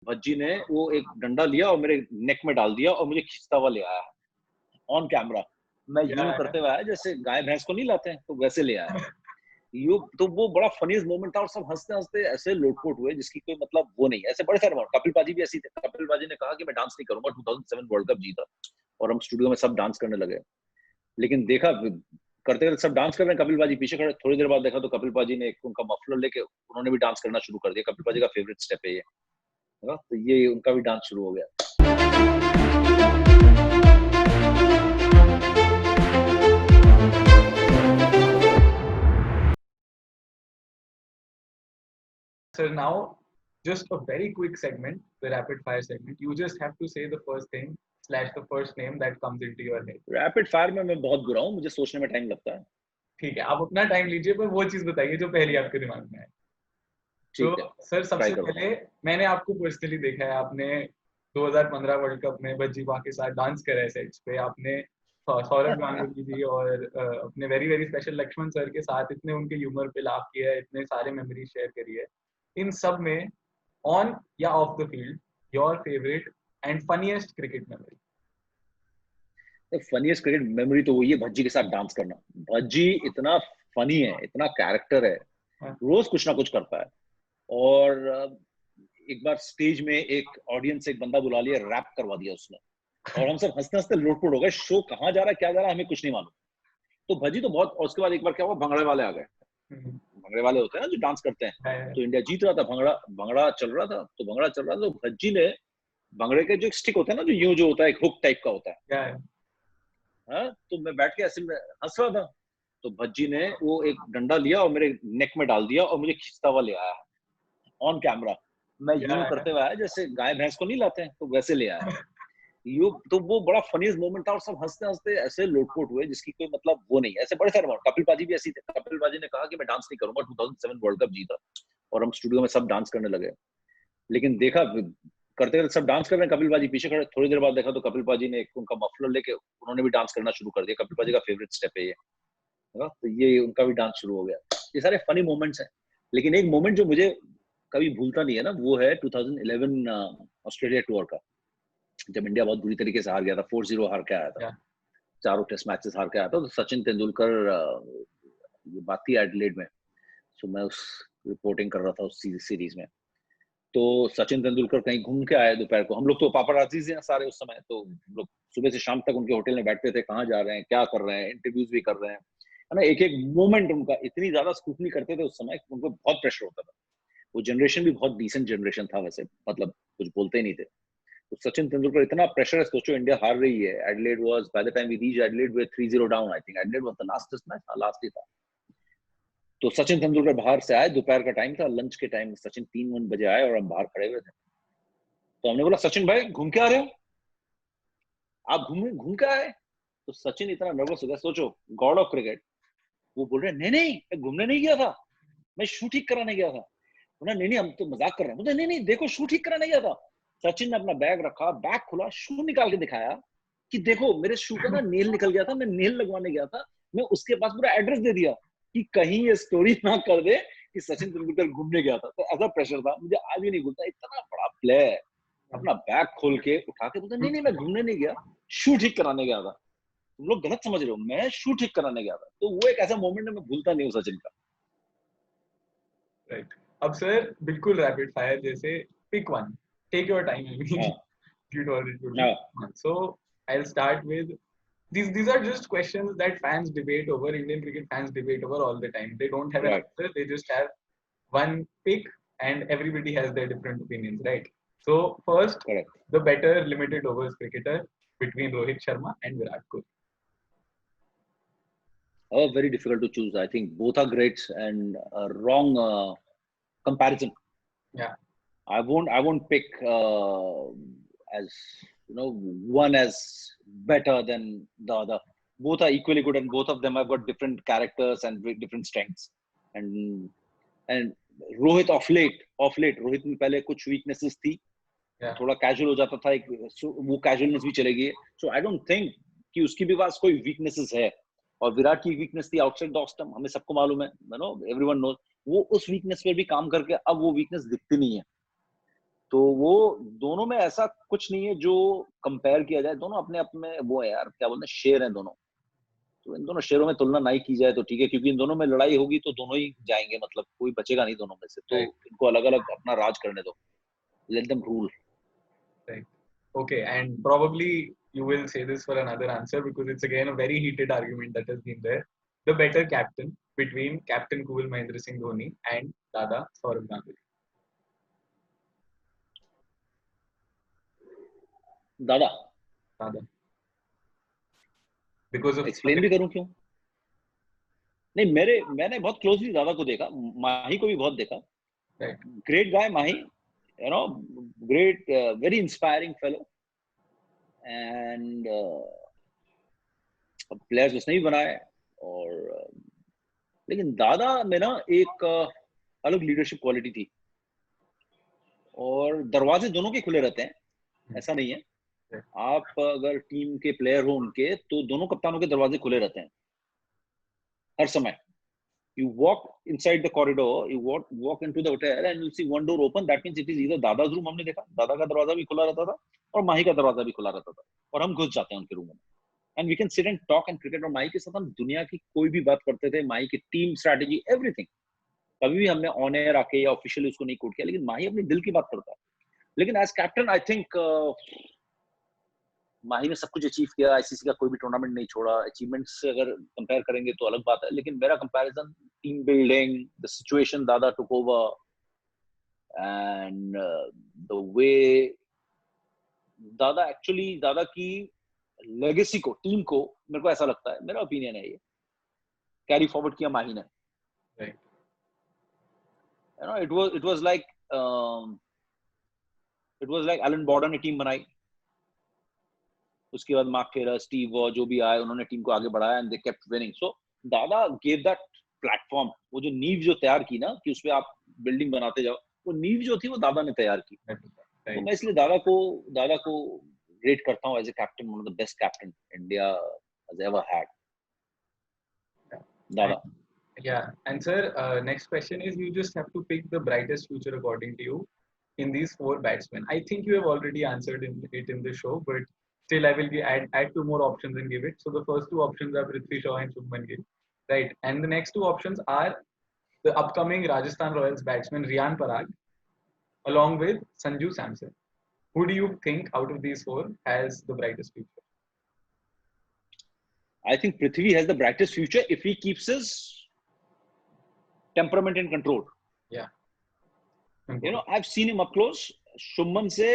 भज्जी ने वो एक डंडा लिया और मेरे नेक में डाल दिया और मुझे खींचता हुआ ले आया ऑन कैमरा। मैं यूं Yeah. करते हुए आया जैसे गाय भैंस को नहीं लाते हैं, तो वैसे ले आया। यू तो वो बड़ा फनीस्ट मोमेंट था और सब हंसते हंसते ऐसे लोटपोट हुए जिसकी कोई मतलब वो नहीं है। ऐसे बड़े सारे मोमेंट, कपिल पाजी भी ऐसी थे। कपिल पाजी ने कहा कि मैं डांस नहीं करूंगा, 2007 वर्ल्ड कप जीता और हम स्टूडियो में सब डांस करने लगे, लेकिन देखा करते करते सब डांस कर रहे हैं, कपिल पाजी पीछे खड़े। थोड़ी देर बाद देखा तो कपिल पाजी ने एक उनका मफलर लेके उन्होंने भी डांस करना शुरू कर दिया। कपिल पाजी का फेवरेट स्टेप है ये, है ना? तो ये उनका भी डांस शुरू हो गया। So now, just a very quick segment, the rapid fire segment. You just have to say the first thing slash the first name that comes into your head. Rapid fire में मैं बहुत बुरा हूँ, मुझे सोचने में टाइम लगता है। ठीक है, आप अपना टाइम लीजिए, पर वो चीज बताइए जो पहली आपके दिमाग में आए। तो ठीक है, सर, ट्राई सबसे करूंगा। पहले मैंने आपको पर्सनली देखा है, आपने 2015 वर्ल्ड कप में भज्जीबा के साथ डांस करा है सेट्स पे। आपने सौरभ गांगुली जी और अपने very very special Laxman sir के साथ इतने उनके ह्यूमर पे लाफ किया है, इतने सारे मेमोरीज शेयर करी है। इन सब में, ऑन या of the field, your favourite and funniest cricket memory. Funniest cricket memory तो वही है, भज्जी के साथ डांस करना। भज्जी इतना फनी है, इतना कैरेक्टर है, रोज कुछ ना कुछ करता है। और एक बार स्टेज में एक ऑडियंस से एक बंदा बुला लिया, रैप करवा दिया उसने, और हम सब हंसते हंसते लोटपोट हो गए। शो कहाँ जा रहा है, क्या जा रहा है, हमें कुछ नहीं मालूम। तो भज्जी तो बहुत। और उसके बाद एक बार क्या हुआ, भंगड़े वाले आ गए। भंगड़े वाले होते हैं ना जो डांस करते हैं। तो इंडिया जीत रहा था, भंगड़ा भंगड़ा चल रहा था, तो भंगड़ा चल रहा था, तो भज्जी ने भंगड़े के जो स्टिक होता है ना, जो यूं जो होता है, एक हुक टाइप का होता है, हाँ, तो मैं बैठ के ऐसे में हंस रहा था। तो भज्जी ने वो एक डंडा लिया और मेरे नेक में डाल दिया और मुझे खींचता हुआ ले आया ऑन कैमरा। मैं यूं करते हुए आया जैसे गाय भैंस को नहीं लाते हैं, तो वैसे ले आया। यू तो वो बड़ा फनीस्ट मोमेंट था और सब हंसते हंसते ऐसे लोटपोट हुए जिसकी कोई मतलब वो नहीं है। ऐसे बड़े सारे मोमेंट, कपिल पाजी भी ऐसी थे। कपिल पाजी ने कहा कि मैं डांस नहीं करूंगा, 2007 वर्ल्ड कप जीता और हम स्टूडियो में सब डांस करने लगे, लेकिन देखा करते करते सब डांस कर रहे हैं, कपिल पाजी पीछे खड़े। थोड़ी देर बाद देखा तो कपिल पाजी ने एक उनका मफलर लेके उन्होंने भी डांस करना शुरू कर दिया। कपिल पाजी का फेवरेट स्टेप है ये, है ना? तो ये उनका भी डांस शुरू हो गया। ये सारे फनी मोमेंट्स हैं, लेकिन एक मोमेंट जो मुझे कभी भूलता नहीं है ना, वो है 2011 ऑस्ट्रेलिया टूर का, जब इंडिया बहुत बुरी तरीके से हार गया था, 4-0 हार के आया था, चारों टेस्ट मैचेस हार के आया था। तो सचिन तेंदुलकर, ये बात थी एडिलेड में, तो मैं उस रिपोर्टिंग कर रहा था उस सीरीज में। तो सचिन तेंदुलकर कहीं घूम के आए दोपहर को। हम लोग तो पापाराजीज हैं सारे उस समय, तो हम लोग सुबह से शाम तक उनके होटल में बैठते थे, कहाँ जा रहे हैं, क्या कर रहे हैं, इंटरव्यूज भी कर रहे हैं, है ना? एक एक मोमेंट उनका इतनी ज्यादा स्क्रूटनी करते थे उस समय, उनको बहुत प्रेशर होता था। वो जनरेशन भी बहुत डिसेंट जनरेशन था वैसे, मतलब कुछ बोलते ही नहीं थे। तो सचिन तेंदुलकर इतना प्रेशर है, सोचो इंडिया हार रही है। Adelaide was, by the time we reach Adelaide, we 3-0 down. I think Adelaide was the last test match, last ही था। तो सचिन तेंदुलकर बाहर से आए, दोपहर का टाइम था, लंच के टाइम सचिन 3-1 बजे आए और हम बाहर खड़े हुए थे। तो हमने बोला, सचिन भाई घूम के आ रहे हो, आप घूम घूम के आए? तो सचिन इतना नर्वस हो गया, सोचो गॉड ऑफ क्रिकेट। वो बोल रहे नहीं नहीं, मैं घूमने नहीं गया था, मैं शू ठीक कराने गया था। बोला नहीं नहीं, हम तो मजाक कर रहे हैं। बोलते नहीं नहीं, देखो शू ठीक कराने गया था। सचिन ने अपना बैग रखा, बैग खुला, शू निकाल के दिखाया कि देखो मेरे शू का ना नेल निकल गया था, मैं नेल लगवाने गया था। मैं उसके पास पूरा एड्रेस दे दिया कि कहीं ये स्टोरी ना कर दे कि सचिन तेंदुलकर घूमने गया था। तो ऐसा प्रेशर था, मुझे आज भी नहीं भूलता। इतना बड़ा प्लेयर अपना बैग खोल के उठा के बोलते नहीं नहीं, मैं घूमने नहीं गया, शू ठीक कराने गया था। तुम लोग गलत समझ रहे हो, मैं शू ठीक कराने गया था। तो वो एक ऐसा मोमेंट है, मैं भूलता नहीं हूँ सचिन का। राइट। अब सर, बिल्कुल रैपिड फायर जैसे, pick one, take your time. हाँ You told it to me. हाँ So I'll start with these are just questions that fans debate over. Indian cricket fans debate over all the time. They don't have an right answer. They just have one pick, and everybody has their different opinions, right? So first, correct. the better limited overs cricketer between Rohit Sharma and Virat Kohli. Oh, very difficult to choose. I think both are great and wrong comparison. Yeah. I won't pick as one as better than the other. Both are equally good, and both of them have got different characters and different strengths. And Rohit of late Rohit में पहले कुछ weaknesses थी, Yeah. थोड़ा casual हो जाता था, वो casualness भी चले गई। सो आई डोंट थिंक कि उसकी भी पास कोई वीकनेसेस है। और विराट की वीकनेस थी आउटसाइड द ऑफ स्टंप, हमें सबको मालूम है, एवरीवन नोज। वो उस वीकनेस पर भी काम करके अब वो वीकनेस दिखती नहीं है। तो वो दोनों में ऐसा कुछ नहीं है जो कंपेयर किया जाए, दोनों अपने अपने वो है यार, क्या बोलते हैं, शेर हैं दोनों। तो इन दोनों शेरों में तुलना नहीं की जाए तो ठीक है, क्योंकि इन दोनों में लड़ाई होगी तो दोनों ही जाएंगे, मतलब कोई बचेगा नहीं दोनों में से। तो Right. इनको अलग अलग अपना राज करने दो, let them rule. Right. Okay, and probably you will say this for another answer because it's again a very heated argument that has been there. The better captain between Captain Cool Mahendra Singh Dhoni and Dada Saurav Ganguly. दादा। Dada. Because of explain भी करूं क्यों? नहीं, मैंने बहुत closely दादा को देखा, माही को भी बहुत देखा। right. Great guy Mahi, you know, great, very inspiring fellow, and players उसने भी बनाए। और लेकिन दादा में ना एक अलग लीडरशिप क्वालिटी थी, और दरवाजे दोनों के खुले रहते हैं, ऐसा नहीं है। आप अगर टीम के प्लेयर हो उनके, तो दोनों कप्तानों के दरवाजे खुले रहते हैं हर समय। You walk inside the corridor, you walk into the hotel and you'll see one door open, that means it is either दादा's room। हमने देखा दादा का दरवाजा भी खुला रहता था और माही का दरवाजा भी खुला रहता था, और हम घुस जाते हैं उनके रूम में, and we can sit and talk and cricket. और माही के साथ हम दुनिया की कोई भी बात करते थे, माही की टीम स्ट्रैटेजी, एवरीथिंग। कभी भी हमने ऑन एयर आके या ऑफिशियली उसको नहीं कोट किया, लेकिन माही अपने दिल की बात करता है। लेकिन एज कैप्टन आई थिंक माही ने सब कुछ अचीव किया, आईसीसी का कोई भी टूर्नामेंट नहीं छोड़ा। अचीवमेंट्स से अगर कंपेयर करेंगे तो अलग बात है, लेकिन मेरा comparison team building, the situation Dada took over, and the way Dada actually, दादा की लेगेसी को, टीम को, मेरे को ऐसा लगता है, मेरा ओपिनियन है ये, कैरी फॉरवर्ड किया माही ने। Right. You know, it was like Allan Border ने टीम बनाई, उसके बाद मार्क केरर, स्टीव वॉ, जो भी आए, उन्होंने टीम को आगे बढ़ाया, एंड दे केप्ट विनिंग। सो दादा गेव दैट प्लेटफॉर्म, वो जो नींव जो तैयार की ना, कि उसपे आप बिल्डिंग बनाते जाओ, वो नींव जो थी वो दादा ने तैयार की। Right. तो मैं इसलिए दादा को रेट करता हूँ as a captain, one of the best captain India has ever had, Dada. Yeah, and sir, next question is, you just have to pick the brightest future according to you in these four batsmen. I think you have already answered it in the show, but still I will add two more options and give it. So the first two options are Prithvi Shaw and Shubman Gill, right? And the next two options are the upcoming Rajasthan Royals batsman Riyan Parag, along with Sanju Samson. Who do you think out of these four has the brightest future? I think Prithvi has the brightest future if he keeps his temperament in control. Yeah. You know, I've seen him up close. Shubman से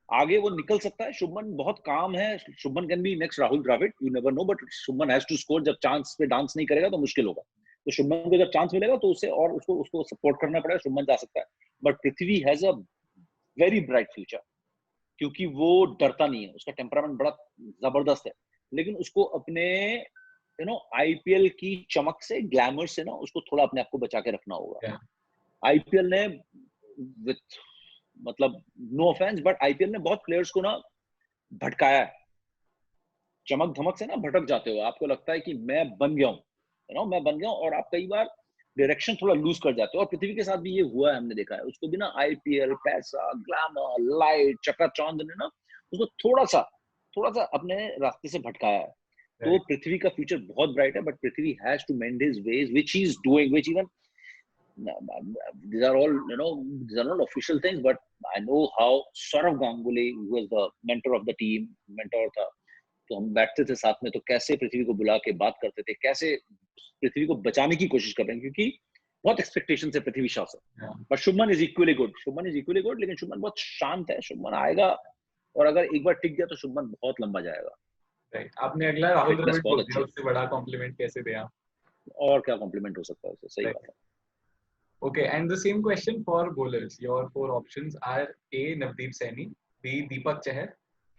आगे वो निकल सकता है। शुभमन बहुत काम है। Shubman can be next Rahul Dravid, you never know, but Shubman has to score. जब चांस पे डांस नहीं करेगा तो मुश्किल होगा। तो शुभमन को जब चांस मिलेगा तो उसे और उसको सपोर्ट करना पड़ेगा, शुभमन जा सकता है। But Prithvi has a very bright future, क्योंकि वो डरता नहीं है, उसका टेम्परामेंट बड़ा जबरदस्त है, लेकिन उसको अपने आईपीएल की चमक से, ग्लैमर से ना, उसको थोड़ा अपने आप को बचा के रखना होगा। आईपीएल ने विथ, मतलब नो ऑफेंस, बट आईपीएल ने बहुत प्लेयर्स को ना भटकाया है। चमक धमक से ना भटक जाते हो, आपको लगता है कि मैं बन गया हूँ, मैं बन गया हूँ, और आप कई बार डायरेक्शन थोड़ा लूज कर जाते हो। और पृथ्वी के साथ भी ये हुआ है, हमने देखा है। उसको भी ना आईपीएल, पैसा, ग्लैमर, लाइट, चकाचौंध ने ना उसको थोड़ा सा अपने रास्ते से भटकाया है। तो पृथ्वी का फ्यूचर बहुत ब्राइट है, but Prithvi has to mend his ways, which he is doing, which even these are all, these are not official things, but I know how Saurav Ganguly, who was the mentor of the team, mentor था, तो हम बैठते थे साथ में, तो कैसे पृथ्वी को बुला के बात करते थे, कैसे पृथ्वी को बचाने की कोशिश कर रहे हैं, क्योंकि बहुत एक्सपेक्टेशन है पृथ्वी शॉ से। But Shubman is equally good, लेकिन शुभमन बहुत शांत है। शुभमन आएगा, और अगर एक बार टिक गया तो शुभमन बहुत लंबा जाएगा। राइट, आपने अगला राहुल द्रविड़ बोल दिया, उससे बड़ा कॉम्प्लीमेंट कैसे दिया? और क्या कॉम्प्लीमेंट हो सकता है उससे, सही बात है। Okay, and the same question for bowlers. Your four options are A. Navdeep Saini, B. Deepak Chahar,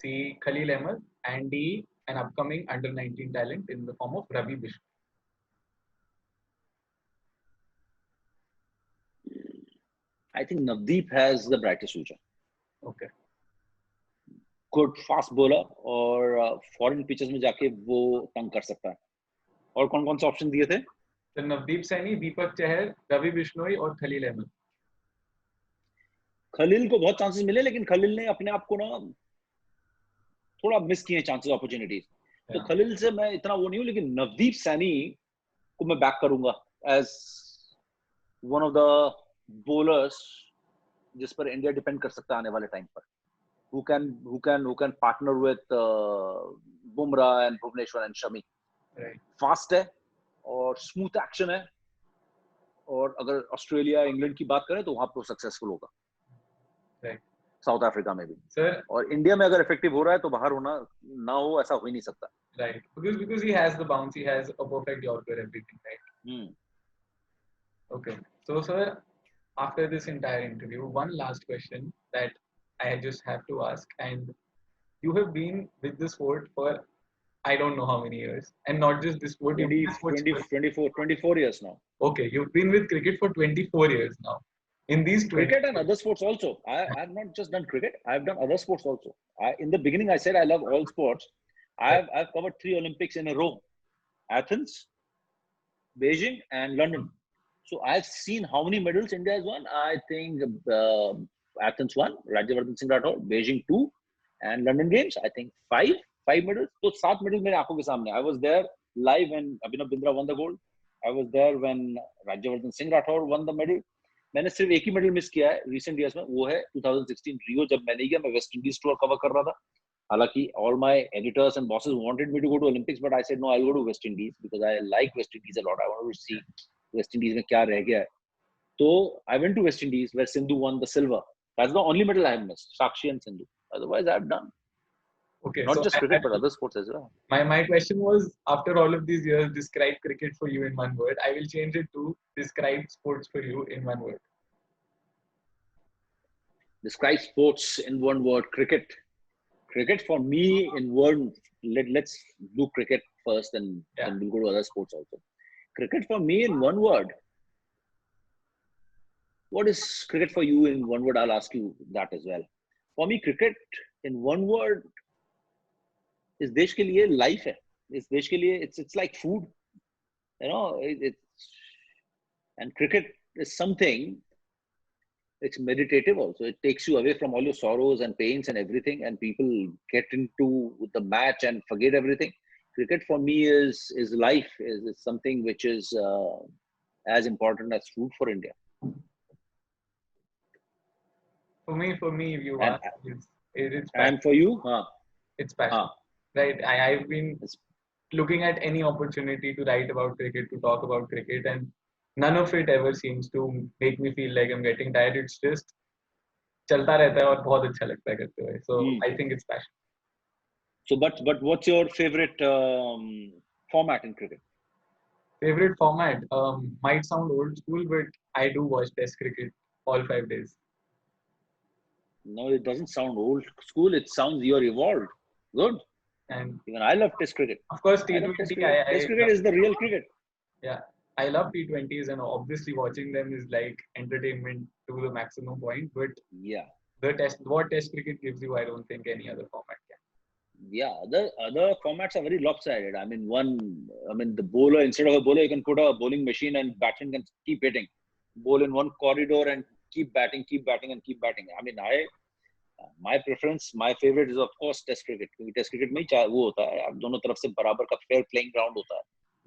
C. Khalil Ahmed, and D. An upcoming under-19 talent in the form of Ravi Bishnoi. I think Navdeep has the brightest future. Okay. Good fast bowler, और foreign pitches में जाके वो तंग कर सकता है। और कौन कौन से ऑप्शन दिए थे? तो नवदीप सैनी, दीपक चहर, रवि बिश्नोई और खलील अहमद। खलील को बहुत चांसेस मिले, लेकिन खलील ने अपने आप को ना थोड़ा मिस किए चांसेस, अपॉर्चुनिटीज। तो खलील से मैं इतना वो नहीं हूँ, लेकिन नवदीप सैनी को मैं बैक करूंगा as one of the bowlers जिस पर इंडिया डिपेंड कर सकता है आने वाले टाइम पर। who can partner with Bumrah and Bhuvneshwar and Shami. Fast है और स्मूथ एक्शन है, और अगर ऑस्ट्रेलिया इंग्लैंड की बात करें तो वहां पर सक्सेसफुल होगा, साउथ अफ्रीका में भी। सर, और इंडिया में अगर इफेक्टिव हो रहा है तो बाहर होना ना हो, ऐसा हो ही नहीं सकता। Right, because he has the bounce, he has a perfect Yorker, everything, right? Okay, so sir, after this entire interview, one last question that I just have to ask, and you have been with the sport for I don't know how many years, and not just this sport, you've 20, been sports 20, 24 years now. Okay, you've been with cricket for 24 years now. In these 20 cricket and other sports also. I've not just done cricket, I've done other sports also. In the beginning I said I love all sports. I've covered 3 Olympics in a row: Athens, Beijing and London. So I've seen how many medals India has won. I think Athens 1, Rajyavardhan Singh Rathore; Beijing 2, and London Games I think 5 medals. So 7 medals मेरे आंखों के सामने. I was there live when Abhinav Bindra won the gold. I was there when Rajyavardhan Singh Rathore won the medal. मैंने सिर्फ एक ही medal miss किया है recent years में, वो है 2016 रियो, जब मैं नहीं गया। मैं वेस्ट इंडीज टूर कवर कर रहा था। हालांकि all my editors and bosses wanted me to go to Olympics, but I said no, I will go to West Indies because I like West Indies a lot. I want to see West Indies में क्या रह गया है। तो I went to West Indies where Sindhu won the silver. That's the only medal I have missed, Sakshi and Sindhu. Otherwise I have done Okay, not so just cricket but other sports as well. My question was, after all of these years, describe cricket for you in one word. I will change it to describe sports for you in one word. Describe sports in one word. Cricket for me in one. Let's do cricket first, and then we'll go to other sports also. Cricket for me in one word. What is cricket for you in one word? I'll ask you that as well. For me, cricket in one word इस देश के लिए life है. इस देश के लिए it's like food, you know. And cricket is something. It's meditative also. It takes you away from all your sorrows and pains and everything, and people get into the match and forget everything. Cricket for me is life. Is something which is as important as food for India. For me, if you ask, it's and for you, it's passion. Right, I've been looking at any opportunity to write about cricket, to talk about cricket, and none of it ever seems to make me feel like I'm getting tired. It's just चलता रहता है और बहुत अच्छा लगता है करते हुए. So I think it's passion. So but what's your favorite format in cricket? Favorite format might sound old school, but I do watch Test cricket all 5 days. No, it doesn't sound old school. It sounds you're evolved. Good. And even I love Test cricket. Of course, T20. Test cricket is the real cricket. Yeah, I love T20s, and obviously watching them is like entertainment to the maximum point. But yeah, what Test cricket gives you, I don't think any other format can. Yeah, other formats are very lopsided. I mean, the bowler, instead of a bowler, you can put a bowling machine and batsman can keep hitting. Bowl in one corridor and keep batting and keep batting. I mean, my preference, my favorite is of course Test cricket. क्योंकि Test cricket में ही वो होता है, आप दोनों तरफ से बराबर का fair playing ground होता है.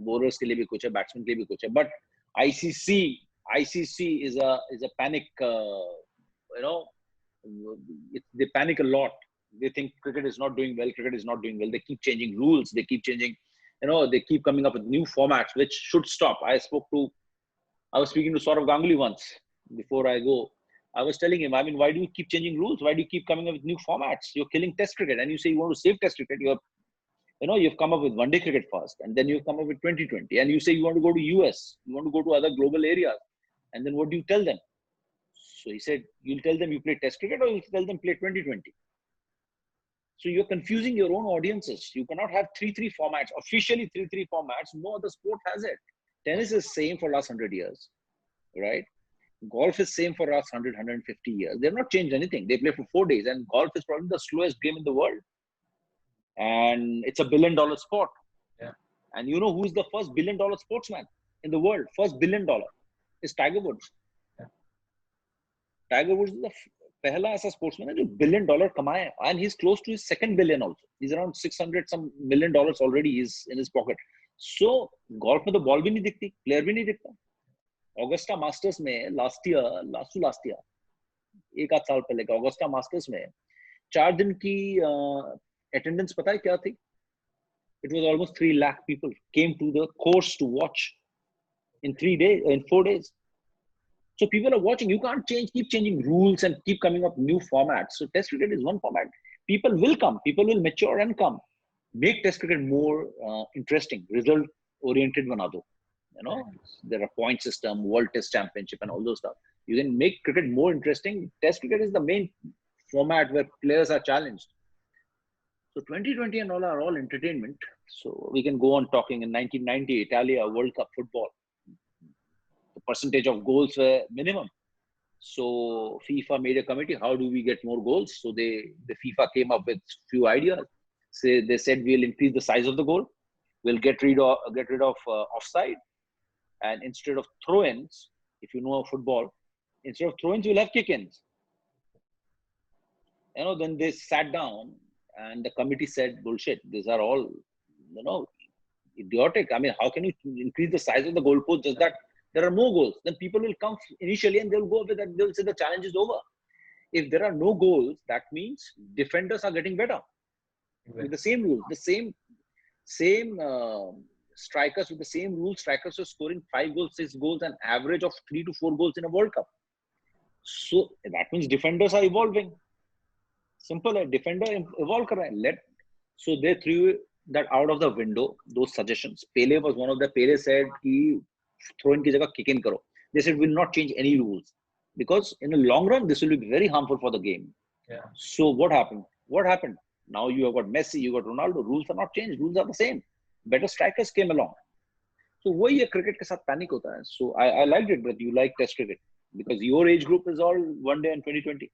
Bowlers के लिए भी कुछ है, batsman के लिए भी कुछ है. But ICC is a panic. They panic a lot. They think cricket is not doing well. They keep changing rules. They keep changing. They keep coming up with new formats, which should stop. I was speaking to Saurav Ganguly once before I go. I was telling him, I mean, why do you keep changing rules? Why do you keep coming up with new formats? You're killing Test cricket, and you say you want to save Test cricket. You've come up with one-day cricket first, and then you've come up with 2020, and you say you want to go to US, you want to go to other global areas, and then what do you tell them? So he said, you'll tell them you play Test cricket, or you'll tell them play 2020. So you're confusing your own audiences. You cannot have 3-3 formats, officially 3-3 formats. No other sport has it. Tennis is same for last 100 years, right? Golf is same for last 100, 150 years. They've not changed anything. They play for 4 days, and golf is probably the slowest game in the world. And it's a $1 billion sport. Yeah. And you know who's the first $1 billion sportsman in the world? First $1 billion is Tiger Woods. Yeah. Tiger Woods is the पहला ऐसा sportsman है जो $1 billion कमाए, and he's close to his second billion also. He's around 600 some million dollars already is in his pocket. So golf में तो ball भी नहीं दिखती, प्लेयर भी नहीं दिखता. ऑगस्टा मास्टर्स में लास्ट ईयर एक आध साल पहले का ऑगस्टा मास्टर्स में 4 दिन की अटेंडेंस पता है क्या थी? It was almost 3 lakh people came to the course to watch in 4 days. So people are watching. You can't keep changing rules and keep coming up new formats. So test cricket is one format. People will come. People will mature and come. Make test cricket more interesting, result-oriented bana do. You know, there are point system, World Test Championship, and all those stuff. You can make cricket more interesting. Test cricket is the main format where players are challenged. So 2020 and all are all entertainment. So we can go on talking. In 1990, Italia World Cup football. The percentage of goals were minimum. So FIFA made a committee. How do we get more goals? So the FIFA came up with few ideas. So they said we'll increase the size of the goal. We'll get rid of offside, and instead of throw-ins, if you know football, instead of throw-ins, we'll have kick-ins. You know, then they sat down and the committee said, "Bullshit! These are all, you know, idiotic. I mean, how can you increase the size of the goalpost just that there are more goals? Then people will come initially and they'll go with that. They'll say the challenge is over. If there are no goals, that means defenders are getting better with the same rules, the same strikers with the same rules. Strikers are scoring 5 goals, 6 goals, an average of 3 to 4 goals in a World Cup. So that means defenders are evolving. Simple, a defender evolve kar raha hai. So they threw that out of the window, those suggestions. Pele was one of the. Pele said ki throw in ki jagah kick in karo. They said we'll not change any rules because in the long run this will be very harmful for the game. Yeah. So what happened? Now you have got Messi, you got Ronaldo. Rules are not changed. Rules are the same. Better strikers came along. So वही है cricket के साथ panic होता है. So I liked it, but you like test cricket because your age group is all one day in 2020.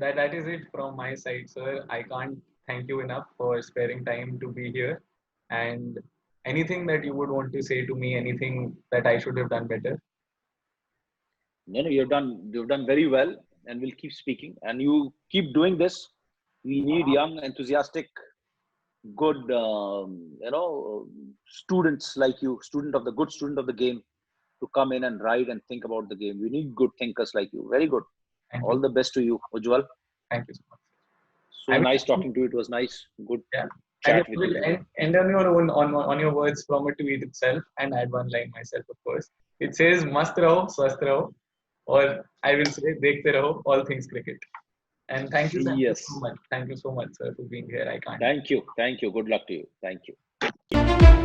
That is it from my side, sir. I can't thank you enough for sparing time to be here. And anything that you would want to say to me, anything that I should have done better? No, you've done very well, and we'll keep speaking. And you keep doing this. We need young, enthusiastic, good, students like you, good student of the game, to come in and write and think about the game. We need good thinkers like you. Very good. All the best to you, Ujjwal. Thank you so much. So nice talking to you. It was nice. Good chat with you. And on your own, on your words from a tweet itself, and add one line myself, of course. It says, "Mast raho, swasth raho," or I will say, "Dekhte raho, all things cricket." And thank you so much. Thank you so much, sir, for being here. I can't. Thank you. Good luck to you. Thank you.